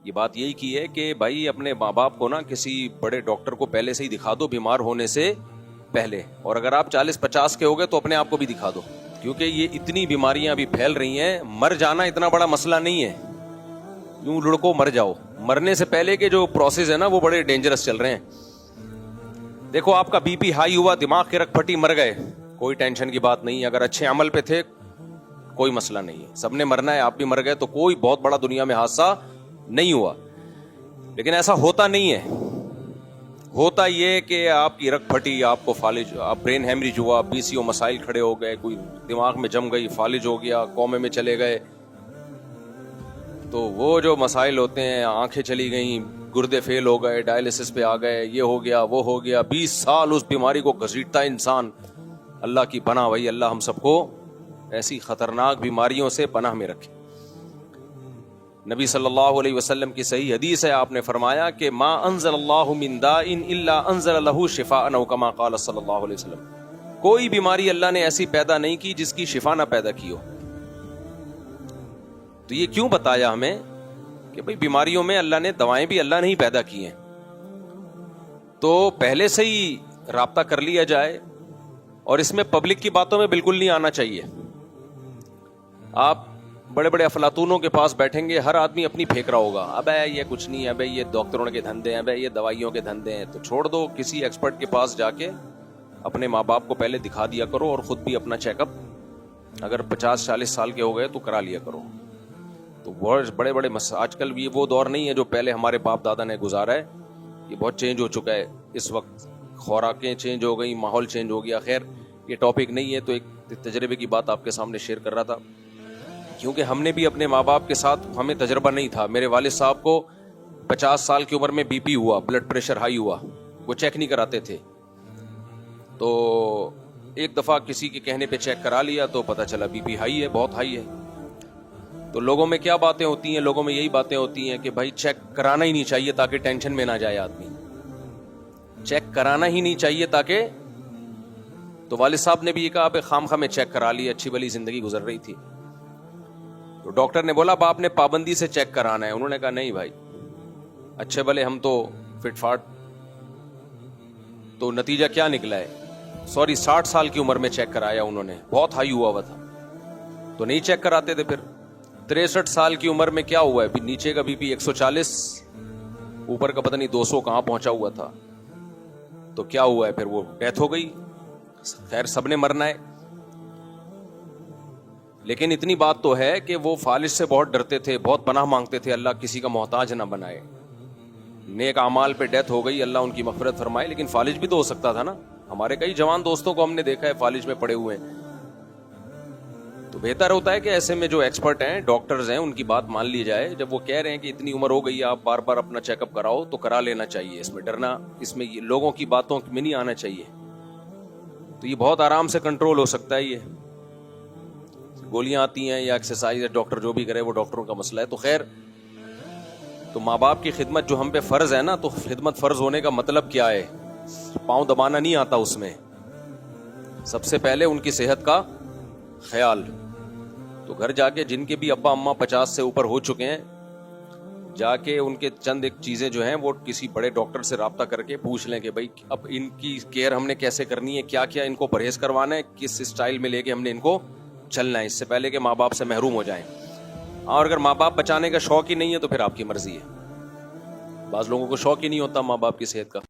یہ بات یہی کی ہے کہ بھائی اپنے ماں باپ کو نا کسی بڑے ڈاکٹر کو پہلے سے ہی دکھا دو بیمار ہونے سے پہلے, اور اگر آپ 40-50 کے ہو گئے تو اپنے آپ کو بھی دکھا دو, کیونکہ یہ اتنی بیماریاں ابھی پھیل رہی ہیں. مر جانا اتنا بڑا مسئلہ نہیں ہے, یوں لڑکو مر جاؤ, مرنے سے پہلے کے جو پروسیس ہے نا وہ بڑے ڈینجرس چل رہے ہیں. دیکھو آپ کا بی پی ہائی ہوا, دماغ کی رگ پھٹی, مر گئے, کوئی ٹینشن کی بات نہیں. اگر اچھے عمل پہ تھے کوئی مسئلہ نہیں ہے, سب نے مرنا ہے, آپ بھی مر گئے تو کوئی بہت بڑا دنیا میں حادثہ نہیں ہوا. لیکن ایسا ہوتا نہیں ہے. ہوتا یہ کہ آپ کی رگ پھٹی, آپ کو فالج, آپ برین ہیمریج ہوا, PCO مسائل کھڑے ہو گئے, کوئی دماغ میں جم گئی, فالج ہو گیا, کومے میں چلے گئے, تو وہ جو مسائل ہوتے ہیں, آنکھیں چلی گئیں, گردے فیل ہو گئے, ڈائلسس پہ آ گئے, یہ ہو گیا وہ ہو گیا, 20 سال اس بیماری کو گھسیٹتا ہے انسان. اللہ کی پناہ بھائی, اللہ ہم سب کو ایسی خطرناک بیماریوں سے پناہ میں رکھے. نبی صلی اللہ علیہ وسلم کی صحیح حدیث ہے, آپ نے فرمایا کہ ما انزل اللہ من داء الا انزل له شفاء, او کما قال صلی اللہ علیہ وسلم. کوئی بیماری اللہ نے ایسی پیدا نہیں کی جس کی شفا نہ پیدا کی ہو. تو یہ کیوں بتایا ہمیں کہ بھئی بیماریوں میں اللہ نے دوائیں بھی اللہ نے ہی پیدا کی ہیں, تو پہلے سے ہی رابطہ کر لیا جائے. اور اس میں پبلک کی باتوں میں بالکل نہیں آنا چاہیے. آپ بڑے بڑے افلاطونوں کے پاس بیٹھیں گے, ہر آدمی اپنی پھینک رہا ہوگا, ابے یہ کچھ نہیں ہے, ابے یہ ڈاکٹروں کے دھندے ہیں, ابے یہ دوائیوں کے دھندے ہیں. تو چھوڑ دو, کسی ایکسپرٹ کے پاس جا کے اپنے ماں باپ کو پہلے دکھا دیا کرو, اور خود بھی اپنا چیک اپ اگر 50-40 سال کے ہو گئے تو کرا لیا کرو. تو بہت بڑے بڑے آج کل یہ وہ دور نہیں ہے جو پہلے ہمارے باپ دادا نے گزارا ہے. یہ بہت چینج ہو چکا ہے اس وقت, خوراکیں چینج ہو گئی, ماحول چینج ہو گیا. خیر یہ ٹاپک نہیں ہے, تو ایک تجربے کی بات آپ کے سامنے شیئر کر رہا تھا, کیونکہ ہم نے بھی اپنے ماں باپ کے ساتھ, ہمیں تجربہ نہیں تھا. میرے والد صاحب کو 50 سال کی عمر میں BP ہوا, بلڈ پریشر ہائی ہوا, وہ چیک نہیں کراتے تھے. تو ایک دفعہ کسی کے کہنے پہ چیک کرا لیا تو پتہ چلا BP ہائی ہے, بہت ہائی ہے. تو لوگوں میں کیا باتیں ہوتی ہیں, لوگوں میں یہی باتیں ہوتی ہیں کہ بھائی چیک کرانا ہی نہیں چاہیے تاکہ ٹینشن میں نہ جائے آدمی, چیک کرانا ہی نہیں چاہیے تاکہ. تو والد صاحب نے بھی یہ کہا کہ خام خواہ میں چیک کرا لی, اچھی بلی زندگی گزر رہی تھی. تو ڈاکٹر نے بولا باپ نے پابندی سے چیک کرانا ہے. انہوں نے کہا نہیں بھائی, اچھے بھلے ہم تو فٹ فاٹ. تو نتیجہ کیا نکلا ہے, 60 سال کی عمر میں چیک کرایا انہوں نے, بہت ہائی ہوا تھا, تو نہیں چیک کراتے تھے. پھر 63 سال کی عمر میں کیا ہوا ہے, نیچے کا BP 140, اوپر کا پتہ نہیں 200 کہاں پہنچا ہوا تھا. تو کیا ہوا ہے, پھر وہ ڈیتھ ہو گئی. خیر سب نے مرنا ہے, لیکن اتنی بات تو ہے کہ وہ فالج سے بہت ڈرتے تھے, بہت پناہ مانگتے تھے, اللہ کسی کا محتاج نہ بنائے. نیک اعمال پہ ڈیتھ ہو گئی, اللہ ان کی مغفرت فرمائے, لیکن فالج بھی تو ہو سکتا تھا نا. ہمارے کئی جوان دوستوں کو ہم نے دیکھا ہے فالج میں پڑے ہوئے ہیں. تو بہتر ہوتا ہے کہ ایسے میں جو ایکسپرٹ ہیں, ڈاکٹرز ہیں, ان کی بات مان لی جائے. جب وہ کہہ رہے ہیں کہ اتنی عمر ہو گئی, آپ بار بار اپنا چیک اپ کراؤ, تو کرا لینا چاہیے. اس میں ڈرنا, اس میں لوگوں کی باتوں میں نہیں آنا چاہیے. تو یہ بہت آرام سے کنٹرول ہو سکتا ہے. یہ گولیاں آتی ہیں یا ایکسرسائز, ڈاکٹر جو بھی کرے وہ ڈاکٹروں کا مسئلہ ہے. تو خیر, تو ماں باپ کی خدمت جو ہم پہ فرض ہے نا, تو خدمت فرض ہونے کا مطلب کیا ہے, پاؤں دبانا نہیں آتا اس میں. سب سے پہلے ان کی صحت کا خیال. تو گھر جا کے جن کے بھی ابا اماں 50 سے اوپر ہو چکے ہیں, جا کے ان کے چند ایک چیزیں جو ہیں وہ کسی بڑے ڈاکٹر سے رابطہ کر کے پوچھ لیں کہ بھائی اب ان کی کیئر ہم نے کیسے کرنی ہے, کیا کیا ان کو پرہیز کروانا ہے, کس اسٹائل میں لے کے ہم نے ان کو چلنا ہے, اس سے پہلے کہ ماں باپ سے محروم ہو جائیں. اور اگر ماں باپ بچانے کا شوق ہی نہیں ہے تو پھر آپ کی مرضی ہے. بعض لوگوں کو شوق ہی نہیں ہوتا ماں باپ کی صحت کا.